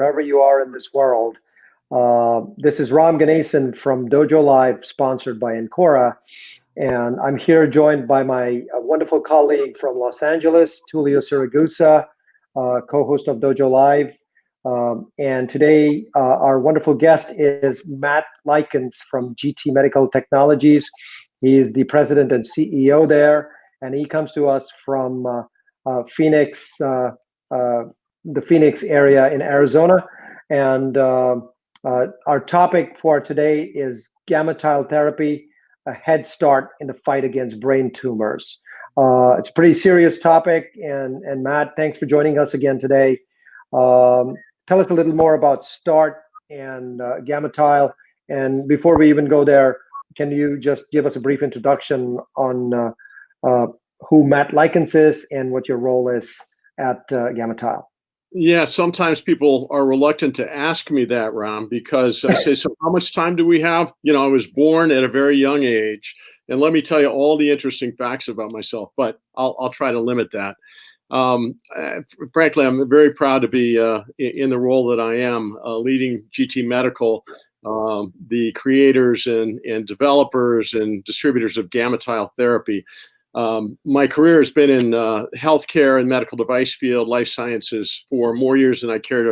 wherever you are in this world. This is Ram Ganesan from DojoLIVE, sponsored by Encora. And I'm here joined by my wonderful colleague from Los Angeles, Tulio Siragusa, co-host of DojoLIVE. And today, our wonderful guest is Matt Likens from GT Medical Technologies. He is the president and CEO there, and he comes to us from Phoenix, the Phoenix area in Arizona. And our topic for today is GammaTile therapy, a head start in the fight against brain tumors. It's a pretty serious topic, and Matt, thanks for joining us again today. Tell us a little more about STaRT and GammaTile. And before we even go there, can you just give us a brief introduction on who Matt Likens is and what your role is at GammaTile? Yeah, sometimes people are reluctant to ask me that, Ram, because I say, so how much time do we have? You know, I was born at a very young age, and let me tell you all the interesting facts about myself, but I'll try to limit that. Frankly, I'm very proud to be in the role that I am, leading GT Medical, the creators and developers and distributors of GammaTile therapy. My career has been in healthcare and medical device field, life sciences, for more years than I care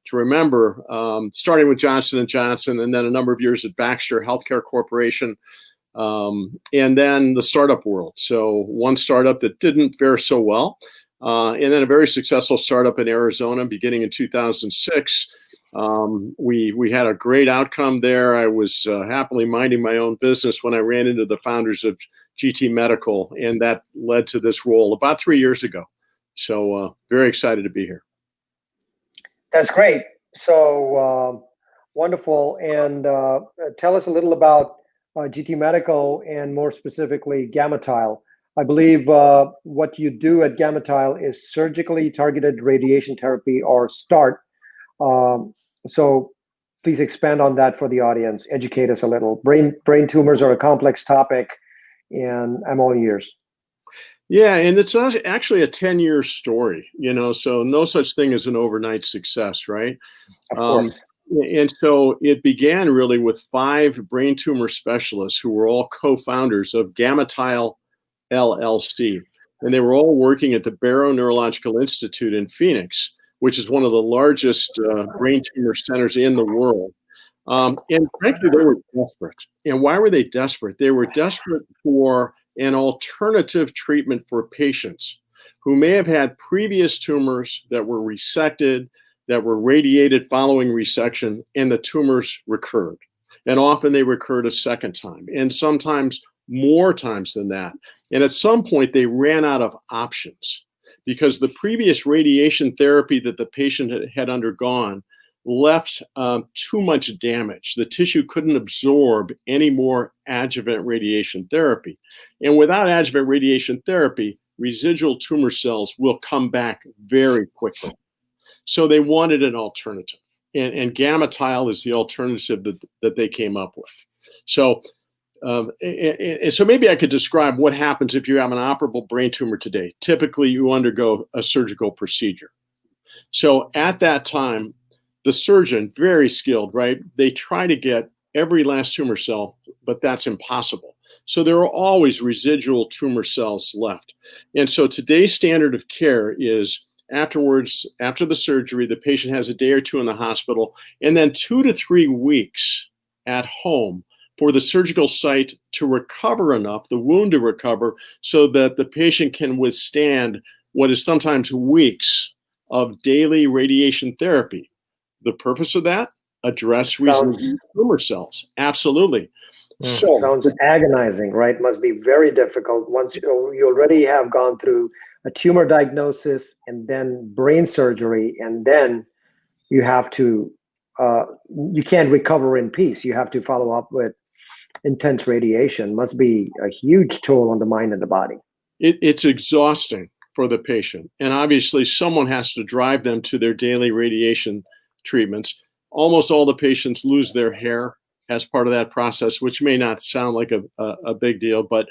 to remember, starting with Johnson & Johnson, and then a number of years at Baxter Healthcare Corporation, and then the startup world. So one startup that didn't fare so well, and then a very successful startup in Arizona beginning in 2006. We had a great outcome there. I was happily minding my own business when I ran into the founders of GT Medical, and that led to this role about 3 years ago. So very excited to be here. That's great. So wonderful. And tell us a little about GT Medical and more specifically GammaTile. I believe what you do at GammaTile is surgically targeted radiation therapy, or STaRT. So please expand on that for the audience. Educate us a little. Brain tumors are a complex topic, and I'm all ears. Yeah, and it's actually a 10-year story, you know, so no such thing as an overnight success, right? Of course. And so it began really with 5 brain tumor specialists who were all co-founders of GammaTile LLC. And they were all working at the Barrow Neurological Institute in Phoenix, which is one of the largest brain tumor centers in the world. And frankly, they were desperate. And why were they desperate? They were desperate for an alternative treatment for patients who may have had previous tumors that were resected, that were radiated following resection, and the tumors recurred. And often they recurred a second time, and sometimes more times than that. And at some point, they ran out of options because the previous radiation therapy that the patient had undergone left too much damage. The tissue couldn't absorb any more adjuvant radiation therapy. And without adjuvant radiation therapy, residual tumor cells will come back very quickly. So they wanted an alternative. And GammaTile is the alternative that they came up with. So, so maybe I could describe what happens if you have an operable brain tumor today. Typically, you undergo a surgical procedure. So at that time, the surgeon, very skilled, right? They try to get every last tumor cell, but that's impossible. So there are always residual tumor cells left. And so today's standard of care is afterwards, after the surgery, the patient has a day or two in the hospital, and then 2 to 3 weeks at home for the surgical site to recover enough, the wound to recover, so that the patient can withstand what is sometimes weeks of daily radiation therapy. The purpose of that? Address residual tumor cells. Absolutely. So sounds agonizing, right? Must be very difficult once you already have gone through a tumor diagnosis and then brain surgery, and then you have to, you can't recover in peace. You have to follow up with intense radiation. Must be a huge toll on the mind and the body. It's exhausting for the patient. And obviously someone has to drive them to their daily radiation treatments. Almost all the patients lose their hair as part of that process, which may not sound like a big deal, but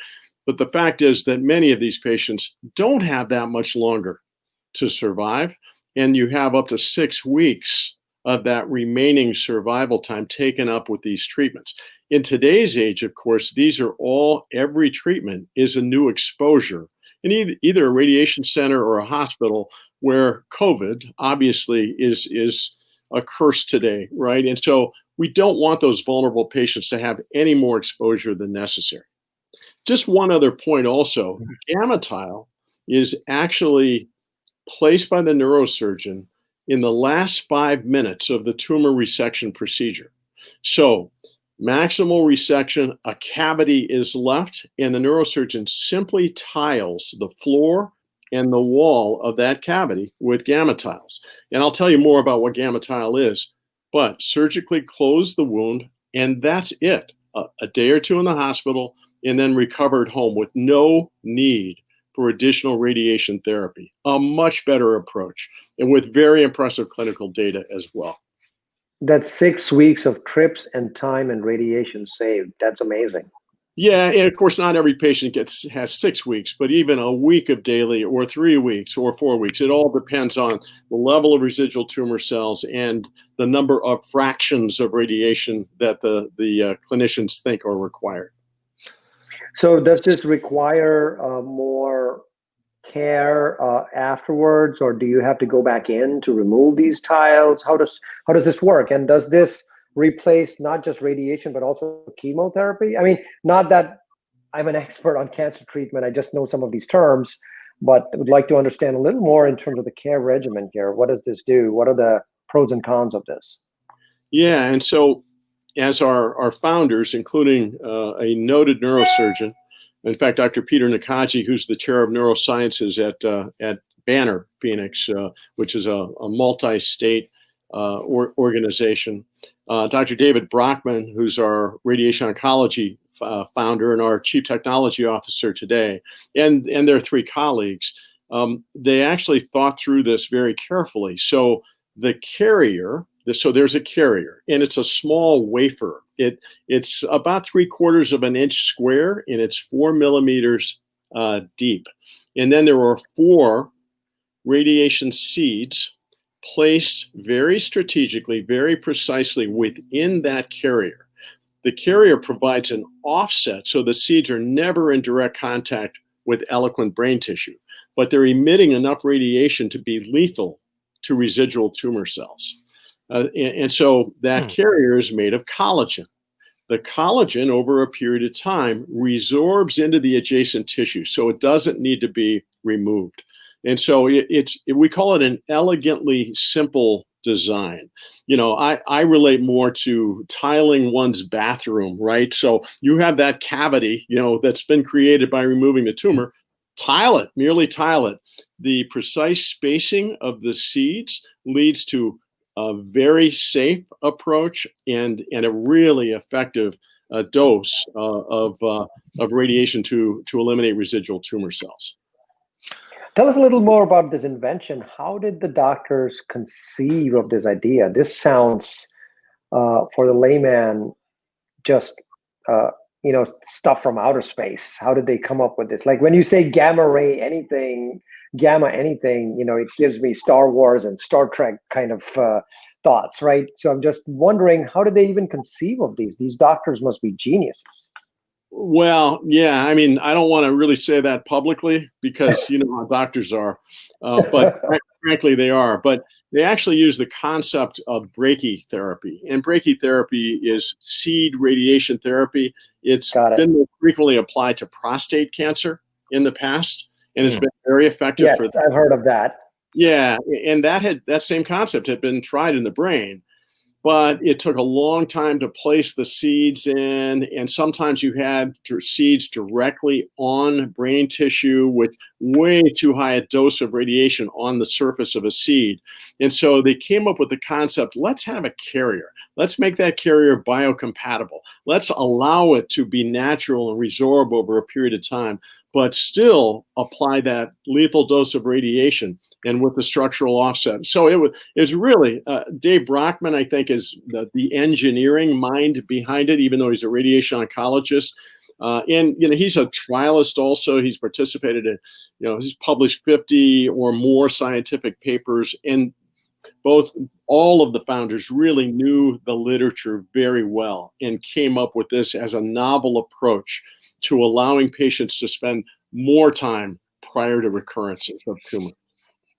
the fact is that many of these patients don't have that much longer to survive, and you have up to 6 weeks of that remaining survival time taken up with these treatments. In today's age, of course, every treatment is a new exposure in either a radiation center or a hospital, where COVID obviously is a curse today, right? And so we don't want those vulnerable patients to have any more exposure than necessary. Just one other point also, GammaTile is actually placed by the neurosurgeon in the last 5 minutes of the tumor resection procedure. So maximal resection, a cavity is left, and the neurosurgeon simply tiles the floor and the wall of that cavity with GammaTiles. And I'll tell you more about what GammaTile is, but surgically close the wound, and that's it. A day or two in the hospital, and then recovered home with no need for additional radiation therapy. A much better approach, and with very impressive clinical data as well. That's 6 weeks of trips and time and radiation saved. That's amazing. Yeah, and of course, not every patient has 6 weeks, but even a week of daily, or 3 weeks, or 4 weeks. It all depends on the level of residual tumor cells and the number of fractions of radiation that the clinicians think are required. So does this require more care afterwards, or do you have to go back in to remove these tiles? How does this work? And does this replace not just radiation but also chemotherapy? I mean, not that I'm an expert on cancer treatment, I just know some of these terms, but I would like to understand a little more in terms of the care regimen here. What does this do? What are the pros and cons of this? Yeah, and so as our founders, including a noted neurosurgeon, in fact, Dr. Peter Nakaji, who's the chair of neurosciences at Banner Phoenix, which is a multi-state organization. Dr. David Brockman, who's our radiation oncology founder and our chief technology officer today, and their 3 colleagues, they actually thought through this very carefully. So the carrier, so there's a carrier, and it's a small wafer. It's about 3/4 of an inch square, and it's 4 millimeters deep. And then there are 4 radiation seeds placed very strategically, very precisely within that carrier. The carrier provides an offset, so the seeds are never in direct contact with eloquent brain tissue, but they're emitting enough radiation to be lethal to residual tumor cells. And so that carrier is made of collagen. The collagen, over a period of time, resorbs into the adjacent tissue, so it doesn't need to be removed. And so we call it an elegantly simple design. You know, I relate more to tiling one's bathroom, right? So you have that cavity, that's been created by removing the tumor. Tile it, merely tile it. The precise spacing of the seeds leads to a very safe approach and a really effective dose of radiation to eliminate residual tumor cells. Tell us a little more about this invention. How did the doctors conceive of this idea? This sounds, for the layman, just stuff from outer space. How did they come up with this? Like when you say gamma ray anything, gamma anything, it gives me Star Wars and Star Trek kind of thoughts, right? So I'm just wondering, how did they even conceive of these? These doctors must be geniuses. Well, yeah, I mean, I don't want to really say that publicly because how doctors are, but frankly they are. But they actually use the concept of brachytherapy, and brachytherapy is seed radiation therapy. It's been more frequently applied to prostate cancer in the past, and it's been very effective. Yes, I've heard of that. Yeah, and that same concept had been tried in the brain. But it took a long time to place the seeds in, and sometimes you had seeds directly on brain tissue with way too high a dose of radiation on the surface of a seed. And so they came up with the concept, let's have a carrier. Let's make that carrier biocompatible. Let's allow it to be natural and resorb over a period of time, but still apply that lethal dose of radiation and with the structural offset. So it was really, Dave Brockman, I think, is the engineering mind behind it, even though he's a radiation oncologist. And he's a trialist also. He's participated in, he's published 50 or more scientific papers. And all of the founders really knew the literature very well and came up with this as a novel approach to allowing patients to spend more time prior to recurrences of tumor.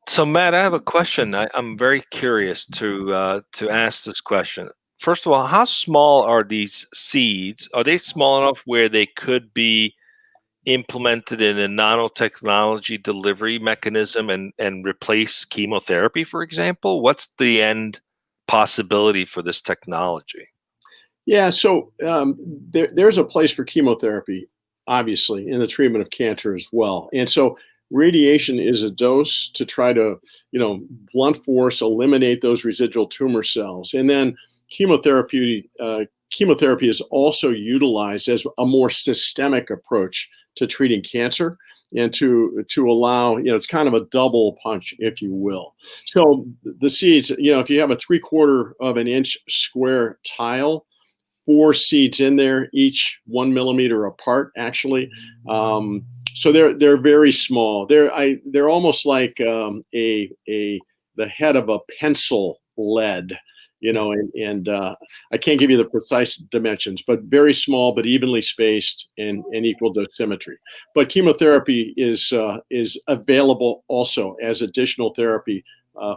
So, Matt, I have a question. I'm very curious to ask this question. First of all, how small are these seeds? Are they small enough where they could be implemented in a nanotechnology delivery mechanism and replace chemotherapy, for example? What's the end possibility for this technology? Yeah, so there's a place for chemotherapy, obviously, in the treatment of cancer as well. And so radiation is a dose to try to, blunt force, eliminate those residual tumor cells. And then chemotherapy is also utilized as a more systemic approach to treating cancer and to allow, it's kind of a double punch, if you will. So the seeds, if you have a 3/4 of an inch square tile, 4 seeds in there, each 1 millimeter apart, actually. So they're very small. They're almost like the head of a pencil lead, and I can't give you the precise dimensions, but very small, but evenly spaced and equal dosimetry. But chemotherapy is available also as additional therapy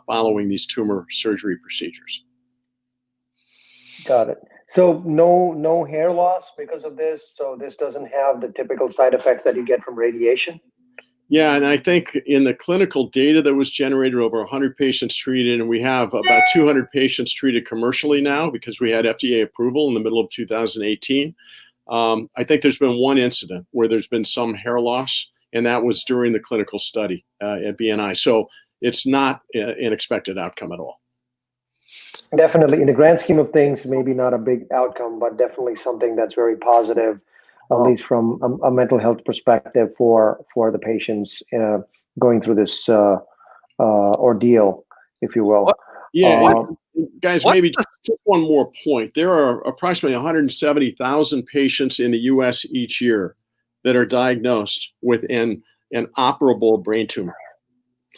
following these tumor surgery procedures. Got it. So no hair loss because of this. So this doesn't have the typical side effects that you get from radiation. Yeah, and I think in the clinical data that was generated, over 100 patients treated, and we have about 200 patients treated commercially now because we had FDA approval in the middle of 2018. I think there's been one incident where there's been some hair loss, and that was during the clinical study at BNI. So it's not an expected outcome at all. Definitely, in the grand scheme of things, maybe not a big outcome, but definitely something that's very positive, at least from a mental health perspective for the patients going through this ordeal, if you will. Guys, maybe just one more point. There are approximately 170,000 patients in the U.S. each year that are diagnosed with an operable brain tumor.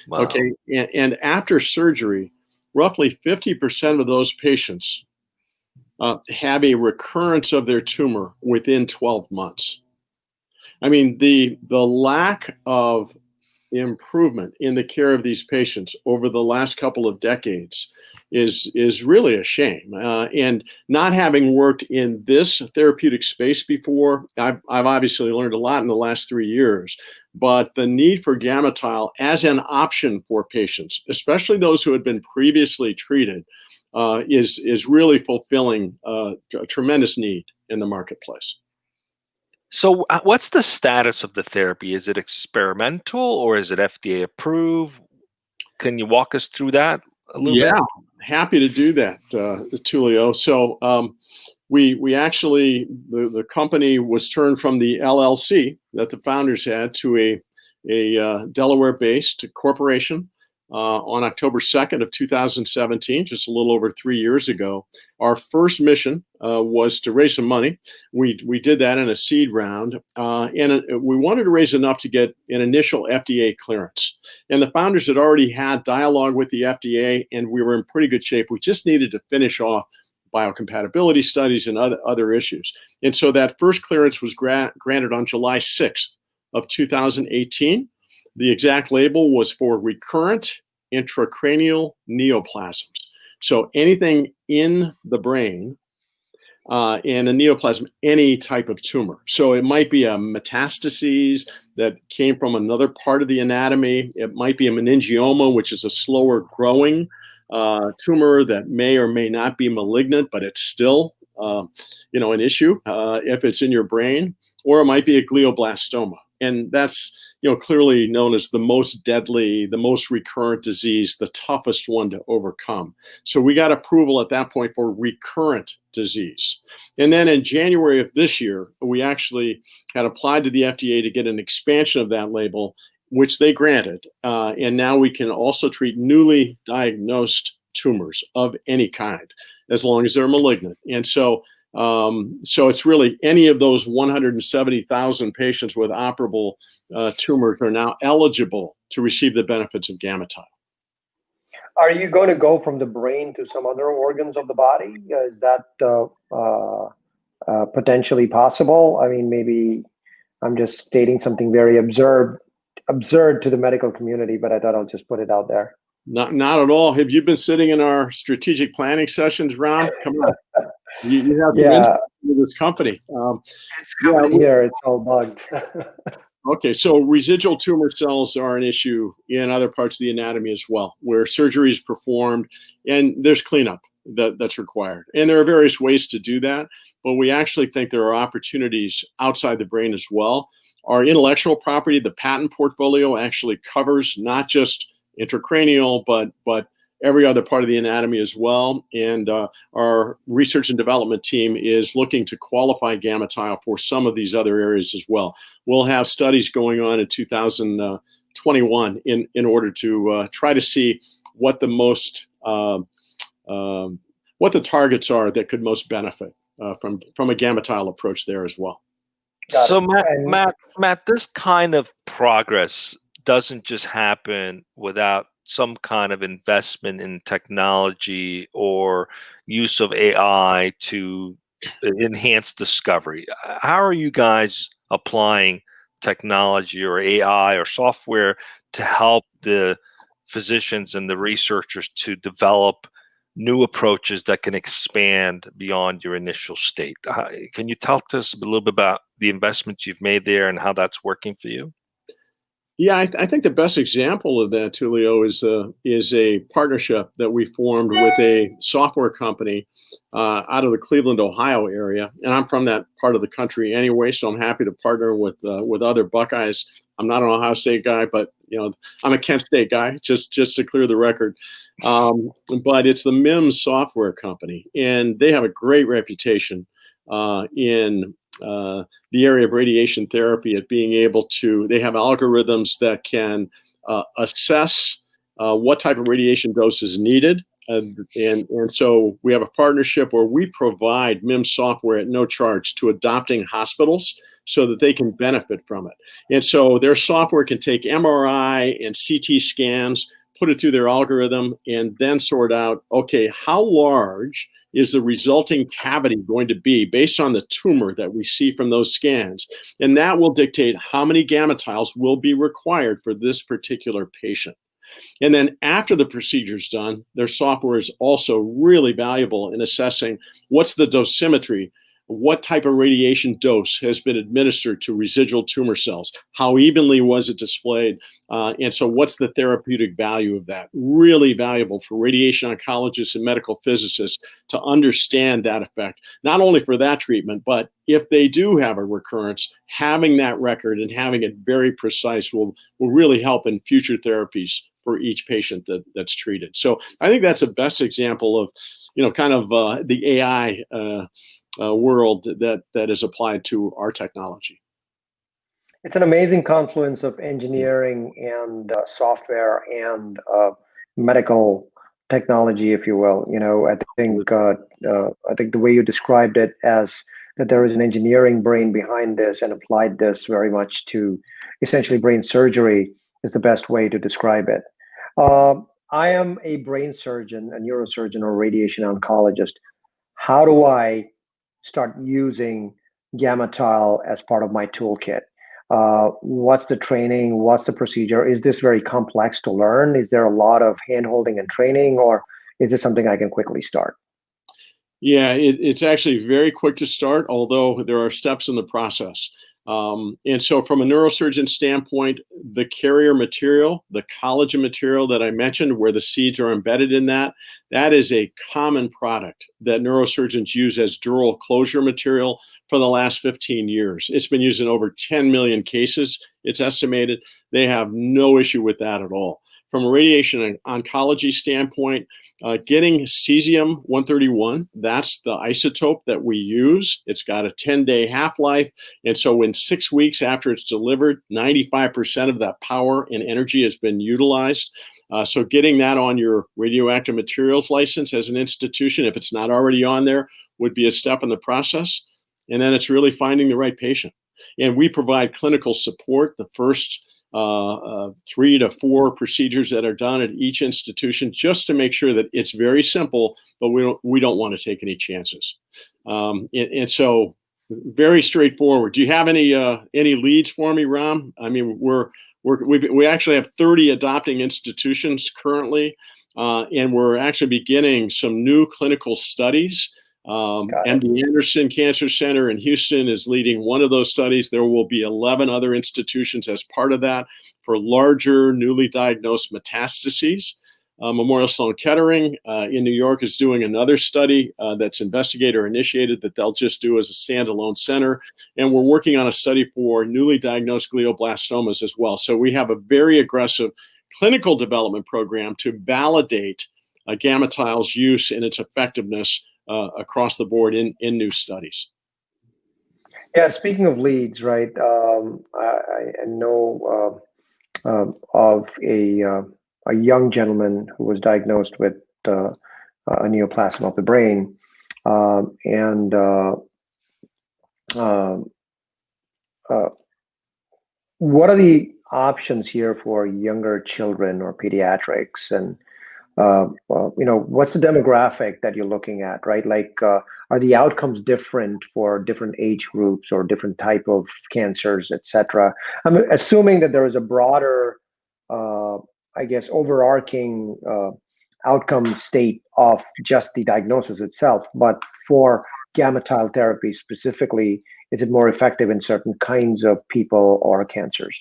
Wow. Okay, and after surgery, roughly 50% of those patients have a recurrence of their tumor within 12 months. I mean, the lack of improvement in the care of these patients over the last couple of decades is really a shame. And not having worked in this therapeutic space before, I've obviously learned a lot in the last 3 years. But the need for GammaTile as an option for patients, especially those who had been previously treated, is really fulfilling a tremendous need in the marketplace. So what's the status of the therapy? Is it experimental or is it FDA approved? Can you walk us through that a little bit? Happy to do that, Tulio. So we actually, the company was turned from the LLC that the founders had to a Delaware-based corporation on October 2nd of 2017, just a little over 3 years ago. Our first mission was to raise some money. We did that in a seed round, and we wanted to raise enough to get an initial FDA clearance. And the founders had already had dialogue with the FDA, and we were in pretty good shape. We just needed to finish off biocompatibility studies and other issues. And so that first clearance was granted on July 6th of 2018. The exact label was for recurrent intracranial neoplasms. So anything in the brain and a neoplasm, any type of tumor. So it might be a metastases that came from another part of the anatomy. It might be a meningioma, which is a slower growing tumor that may or may not be malignant, but it's still an issue if it's in your brain, or it might be a glioblastoma. And that's clearly known as the most deadly, the most recurrent disease, the toughest one to overcome. So we got approval at that point for recurrent disease. And then in January of this year, we actually had applied to the FDA to get an expansion of that label, which they granted. And now we can also treat newly diagnosed tumors of any kind, as long as they're malignant. And so it's really any of those 170,000 patients with operable tumors are now eligible to receive the benefits of GammaTile. Are you going to go from the brain to some other organs of the body? Is that potentially possible? I mean, maybe I'm just stating something very absurd to the medical community, but I thought I'll just put it out there. Not at all. Have you been sitting in our strategic planning sessions, Ron? Come on. You have to insight into this company. It's coming here. It's all bugged. Okay, so residual tumor cells are an issue in other parts of the anatomy as well, where surgery is performed and there's cleanup that's required. And there are various ways to do that, but we actually think there are opportunities outside the brain as well. Our intellectual property, the patent portfolio, actually covers not just intracranial, but every other part of the anatomy as well. And our research and development team is looking to qualify GammaTile for some of these other areas as well. We'll have studies going on in 2021 in order to try to see what the most what the targets are that could most benefit from a GammaTile approach there as well. So Matt, this kind of progress doesn't just happen without some kind of investment in technology or use of AI to enhance discovery. How are you guys applying technology or AI or software to help the physicians and the researchers to develop new approaches that can expand beyond your initial state? Can you tell us a little bit about the investments you've made there and how that's working for you? Yeah, I think the best example of that, Tulio, is a partnership that we formed with a software company out of the Cleveland, Ohio area. And I'm from that part of the country anyway, so I'm happy to partner with other Buckeyes. I'm not an Ohio State guy, but I'm a Kent State guy, just to clear the record. But it's the MIMS software company, and they have a great reputation in the area of radiation therapy at being able to, they have algorithms that can assess what type of radiation dose is needed. And so we have a partnership where we provide MIMS software at no charge to adopting hospitals so that they can benefit from it. And so their software can take MRI and CT scans, put it through their algorithm, and then sort out, okay, how large is the resulting cavity going to be based on the tumor that we see from those scans? And that will dictate how many GammaTiles will be required for this particular patient. And then after the procedure is done, their software is also really valuable in assessing what's the dosimetry, what type of radiation dose has been administered to residual tumor cells, how evenly was it displayed, and so what's the therapeutic value of that? Really valuable for radiation oncologists and medical physicists to understand that effect, not only for that treatment, but if they do have a recurrence, having that record and having it very precise will really help in future therapies for each patient that's treated. So I think that's the best example of, the AI world that is applied to our technology. It's an amazing confluence of engineering and software and medical technology, if you will. I think the way you described it as that there is an engineering brain behind this and applied this very much to essentially brain surgery is the best way to describe it. I am a brain surgeon, a neurosurgeon, or radiation oncologist. How do I start using GammaTile as part of my toolkit? What's the training? What's the procedure? Is this very complex to learn? Is there a lot of hand-holding and training, or is this something I can quickly start? Yeah, it's actually very quick to start, although there are steps in the process. And so from a neurosurgeon standpoint, the carrier material, the collagen material that I mentioned, where the seeds are embedded in that is a common product that neurosurgeons use as dural closure material for the last 15 years. It's been used in over 10 million cases, it's estimated. They have no issue with that at all. From a radiation oncology standpoint, getting cesium-131, that's the isotope that we use. It's got a 10-day half-life. And so in 6 weeks after it's delivered, 95% of that power and energy has been utilized. So getting that on your radioactive materials license as an institution, if it's not already on there, would be a step in the process. And then it's really finding the right patient. And we provide clinical support the first 3 to 4 procedures that are done at each institution, just to make sure that it's very simple, but we don't want to take any chances. And so very straightforward. Do you have any leads for me, Ram? I mean, we actually have 30 adopting institutions currently, and we're actually beginning some new clinical studies. MD Anderson Cancer Center in Houston is leading one of those studies. There will be 11 other institutions as part of that for larger, newly diagnosed metastases. Memorial Sloan Kettering in New York is doing another study that's investigator initiated that they'll just do as a standalone center. And we're working on a study for newly diagnosed glioblastomas as well. So we have a very aggressive clinical development program to validate GammaTile's use and its effectiveness across the board in new studies. Yeah, speaking of leads, right? I know of a young gentleman who was diagnosed with a neoplasm of the brain, and what are the options here for younger children or pediatrics? And what's the demographic that you're looking at, right? Like, are the outcomes different for different age groups or different type of cancers, et cetera? I'm assuming that there is a broader, I guess, overarching outcome state of just the diagnosis itself, but for GammaTile therapy specifically, is it more effective in certain kinds of people or cancers?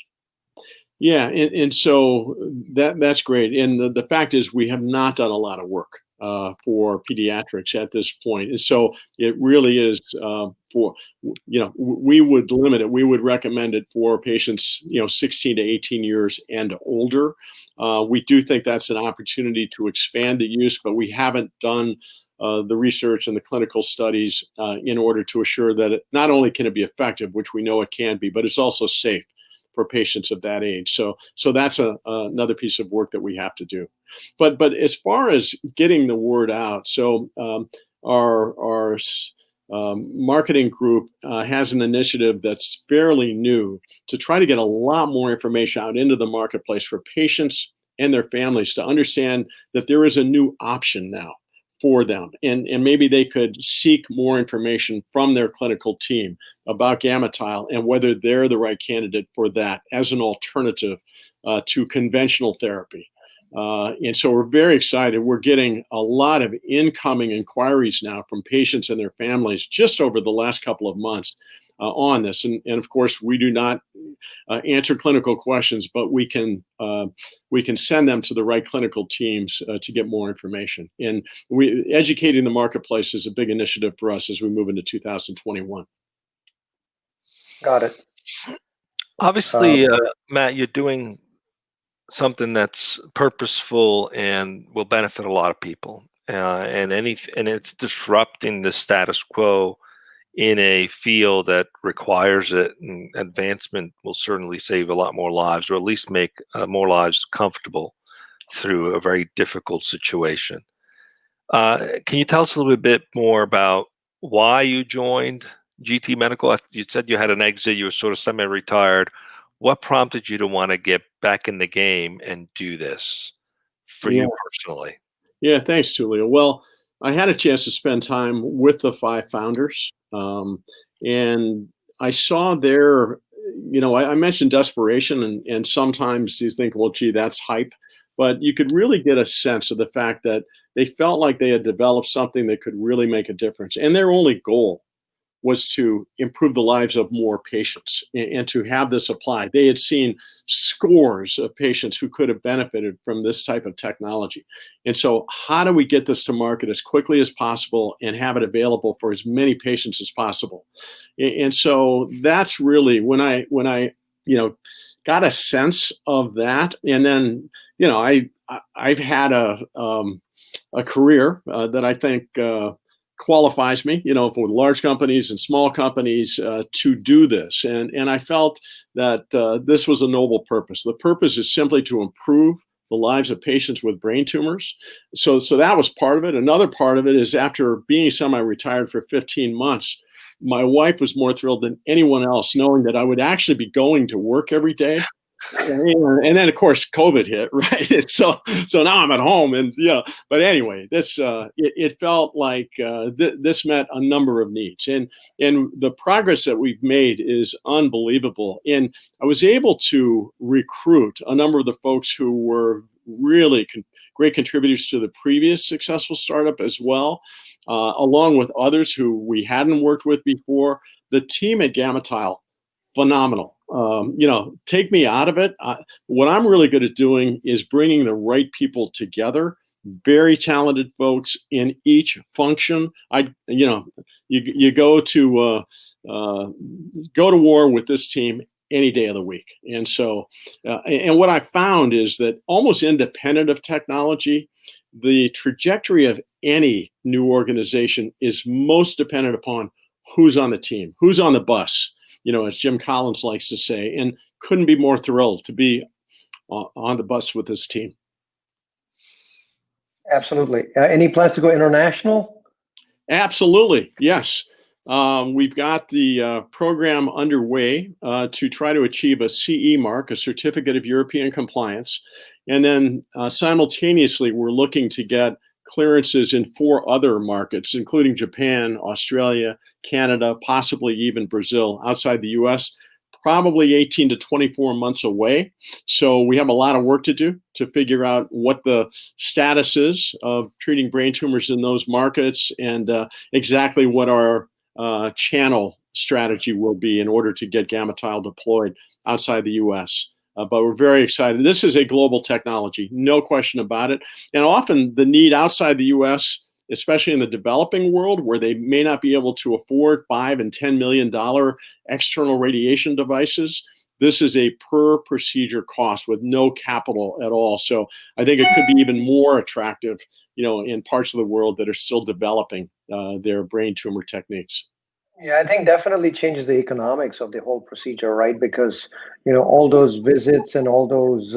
Yeah, and so that's great. And the fact is, we have not done a lot of work for pediatrics at this point. And so it really is we would limit it. We would recommend it for patients, 16 to 18 years and older. We do think that's an opportunity to expand the use, but we haven't done the research and the clinical studies in order to assure that it not only can it be effective, which we know it can be, but it's also safe for patients of that age. So that's another piece of work that we have to do. But as far as getting the word out, so our marketing group has an initiative that's fairly new to try to get a lot more information out into the marketplace for patients and their families to understand that there is a new option now for them. And maybe they could seek more information from their clinical team about GammaTile and whether they're the right candidate for that as an alternative to conventional therapy. And so we're very excited. We're getting a lot of incoming inquiries now from patients and their families just over the last couple of months on this. And of course, we do not answer clinical questions, but we can send them to the right clinical teams to get more information. And educating the marketplace is a big initiative for us as we move into 2021. Got it. Obviously, Matt, you're doing something that's purposeful and will benefit a lot of people, and it's disrupting the status quo in a field that requires it, and advancement will certainly save a lot more lives, or at least make more lives comfortable through a very difficult situation. Can you tell us a little bit more about why you joined GT Medical? You said you had an exit, you were sort of semi-retired. What prompted you to want to get back in the game and do this for you personally? Yeah, thanks, Tulio. Well, I had a chance to spend time with the 5 founders, and I saw their, I mentioned desperation, and sometimes you think, well, gee, that's hype, but you could really get a sense of the fact that they felt like they had developed something that could really make a difference, and their only goal was to improve the lives of more patients and to have this applied. They had seen scores of patients who could have benefited from this type of technology. And so how do we get this to market as quickly as possible and have it available for as many patients as possible? And so that's really when I got a sense of that. And then, I've had a career that I think qualifies me, for large companies and small companies to do this. And I felt that this was a noble purpose. The purpose is simply to improve the lives of patients with brain tumors. So that was part of it. Another part of it is after being semi-retired for 15 months, my wife was more thrilled than anyone else knowing that I would actually be going to work every day And then of course COVID hit, right? And so now I'm at home, and But anyway, this it felt like this met a number of needs, and the progress that we've made is unbelievable. And I was able to recruit a number of the folks who were really great contributors to the previous successful startup as well, along with others who we hadn't worked with before. The team at GammaTile, phenomenal. Take me out of it. What I'm really good at doing is bringing the right people together. Very talented folks in each function. You go to war with this team any day of the week. And so, and what I found is that almost independent of technology, the trajectory of any new organization is most dependent upon who's on the team, who's on the bus, as Jim Collins likes to say, and couldn't be more thrilled to be on the bus with this team. Absolutely. Any plans to go international? Absolutely, yes. We've got the program underway to try to achieve a CE mark, a Certificate of European Compliance. And then simultaneously, we're looking to get clearances in 4 other markets, including Japan, Australia, Canada, possibly even Brazil, outside the US, probably 18 to 24 months away. So we have a lot of work to do to figure out what the status is of treating brain tumors in those markets, and exactly what our channel strategy will be in order to get GammaTile deployed outside the US. But we're very excited. This is a global technology, no question about it. And often the need outside the US, especially in the developing world, where they may not be able to afford $5 and $10 million external radiation devices, this is a per procedure cost with no capital at all. So I think it could be even more attractive, in parts of the world that are still developing their brain tumor techniques. Yeah, I think definitely changes the economics of the whole procedure, right? Because, all those visits and all those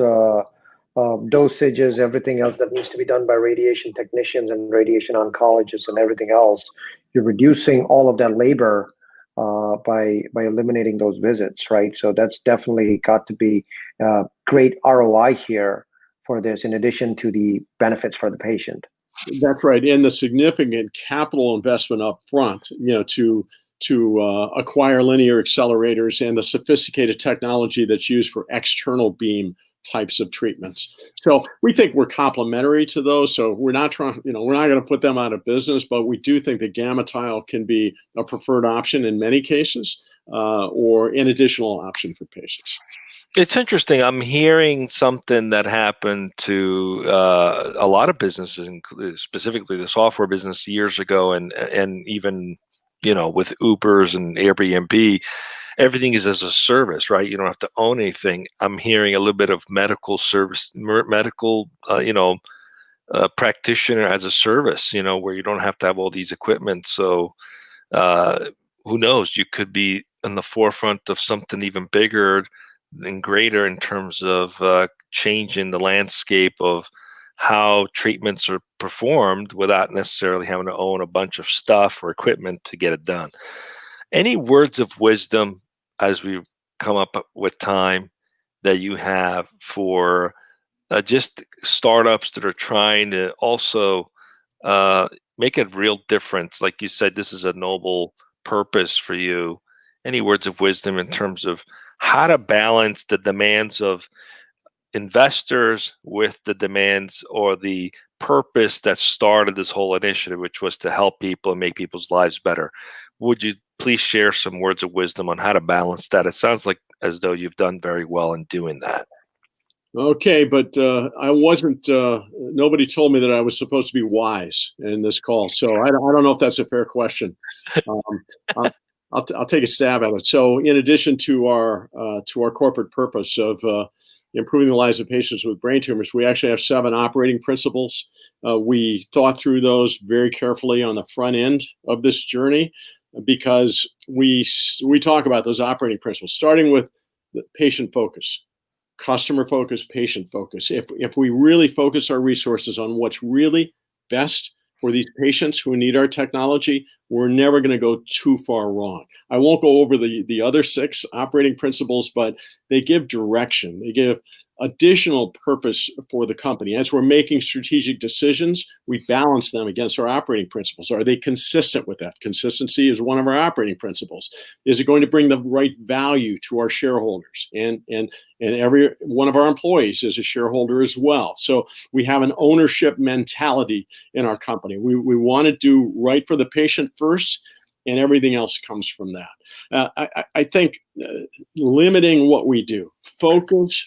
dosages, everything else that needs to be done by radiation technicians and radiation oncologists and everything else, you're reducing all of that labor by eliminating those visits, right? So that's definitely got to be great ROI here for this, in addition to the benefits for the patient. That's right, and the significant capital investment up front, to acquire linear accelerators and the sophisticated technology that's used for external beam types of treatments. So we think we're complementary to those. So we're not trying, we're not going to put them out of business, but we do think that GammaTile can be a preferred option in many cases, or an additional option for patients. It's interesting. I'm hearing something that happened to a lot of businesses, specifically the software business years ago, and even with Ubers and Airbnb, everything is as a service, right? You don't have to own anything. I'm hearing a little bit of medical service, practitioner as a service, where you don't have to have all these equipment. So who knows? You could be in the forefront of something even bigger and greater in terms of changing the landscape of how treatments are performed without necessarily having to own a bunch of stuff or equipment to get it done. Any words of wisdom as we come up with time that you have for just startups that are trying to also make a real difference? Like you said, this is a noble purpose for you. Any words of wisdom in terms of how to balance the demands of investors with the demands or the purpose that started this whole initiative, which was to help people and make people's lives better? Would you please share some words of wisdom on how to balance that? It sounds like as though you've done very well in doing that. Okay, but I wasn't, nobody told me that I was supposed to be wise in this call. So I don't know if that's a fair question. I'll take a stab at it. So in addition to our corporate purpose of improving the lives of patients with brain tumors, we actually have 7 operating principles. We thought through those very carefully on the front end of this journey, because we talk about those operating principles, starting with the patient focus, customer focus, patient focus. If we really focus our resources on what's really best for these patients who need our technology, we're never going to go too far wrong. I won't go over the other 6 operating principles, but they give direction. They give additional purpose for the company. As we're making strategic decisions, we balance them against our operating principles. Are they consistent with that? Consistency is one of our operating principles. Is it going to bring the right value to our shareholders? And every one of our employees is a shareholder as well. So we have an ownership mentality in our company. We want to do right for the patient first, and everything else comes from that. I think limiting what we do, focus.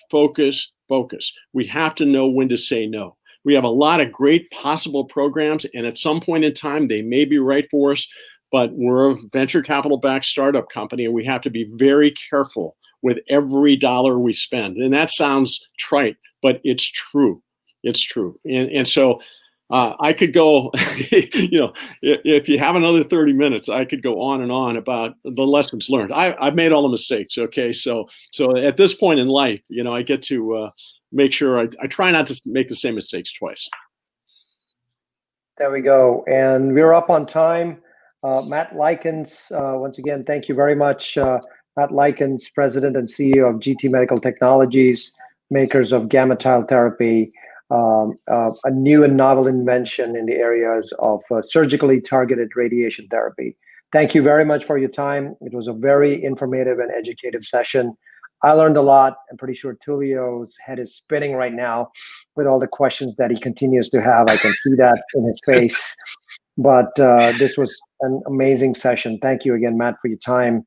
We have to know when to say no. We have a lot of great possible programs, and at some point in time, they may be right for us, but we're a venture capital-backed startup company, and we have to be very careful with every dollar we spend. And that sounds trite, but it's true. It's true. And so I could go, if you have another 30 minutes, I could go on and on about the lessons learned. I've made all the mistakes. Okay. So at this point in life, I get to make sure I try not to make the same mistakes twice. There we go. And we're up on time. Matt Likens, once again, thank you very much. Matt Likens, President and CEO of GT Medical Technologies, makers of GammaTile therapy. A new and novel invention in the areas of surgically targeted radiation therapy. Thank you very much for your time. It was a very informative and educative session. I learned a lot. I'm pretty sure Tulio's head is spinning right now with all the questions that he continues to have. I can see that in his face. But this was an amazing session. Thank you again, Matt, for your time.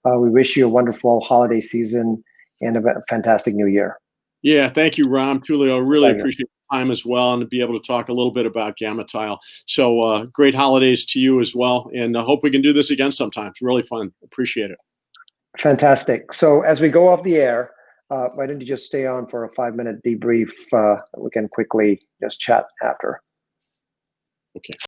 We wish you a wonderful holiday season and a fantastic new year. Yeah, thank you, Ram. Tulio, really appreciate the time as well, and to be able to talk a little bit about GammaTile. So great holidays to you as well, and I hope we can do this again sometime. It's really fun. Appreciate it. Fantastic. So as we go off the air, why don't you just stay on for a 5-minute debrief? We can quickly just chat after. Okay.